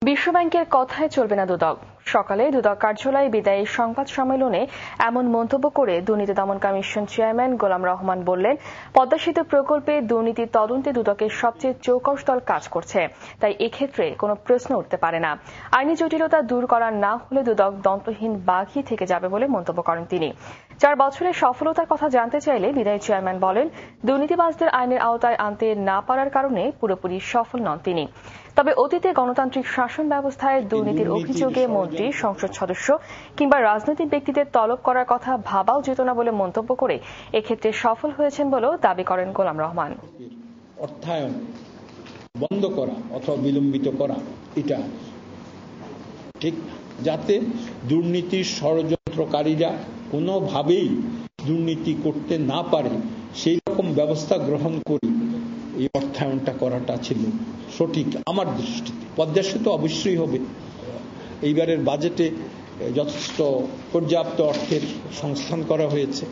বিশ্বব্যাংকের কথায় চলবে না দুদক। সকালে দুদক কার্যালয়ে বিদায়ী সংবাদ সম্মেলনে এমন মন্তব্য করে দুর্নীতি দমন কমিশন চেয়ারম্যান গোলাম রহমান বললেন, পদ্মা সেতু প্রকল্পে দুর্নীতি তদন্তে দুদকের সবচেয়ে চৌকস দল কাজ করছে, তাই এক্ষেত্রে কোনো প্রশ্ন উঠতে পারে না। আইনি জটিলতা দূর করা না হলে দুদক দন্তহীন বাঘই থেকে যাবে বলে মন্তব্য করেন তিনি। 4 বছরের সফলতার কথা জানতে চাইলে বিদায়ী চেয়ারম্যান বলেন, দুর্নীতিবাজদের আইনের আওতায় আনতে না পারার কারণে পুরোপুরি সফল নন তিনি। তবে অতীতে গণতান্ত্রিক শাসন ব্যবস্থায় দুর্নীতির অভিযোগে মন্ত্রী, সংসদ সদস্য কিংবা রাজনৈতিক ব্যক্তিদের তলব করার কথা ভাবাও যেত না বলে মন্তব্য করে এক্ষেত্রে সফল হয়েছেন বলেও দাবি করেন গোলাম রহমান। অর্থায়ন বন্ধ করা অথবা বিলম্বিত করা এটা ঠিক, যাতে দুর্নীতির ষড়যন্ত্রকারীরা কোনোভাবেই দুর্নীতি করতে না পারে সেই রকম ব্যবস্থা গ্রহণ করি এই অর্থায়নটা করাটা ছিল সঠিক আমার দৃষ্টিতে। পদ্মা সেতু অবশ্যই হবে। এইবারের বাজেটে যথেষ্ট পর্যাপ্ত অর্থের সংস্থান করা হয়েছে।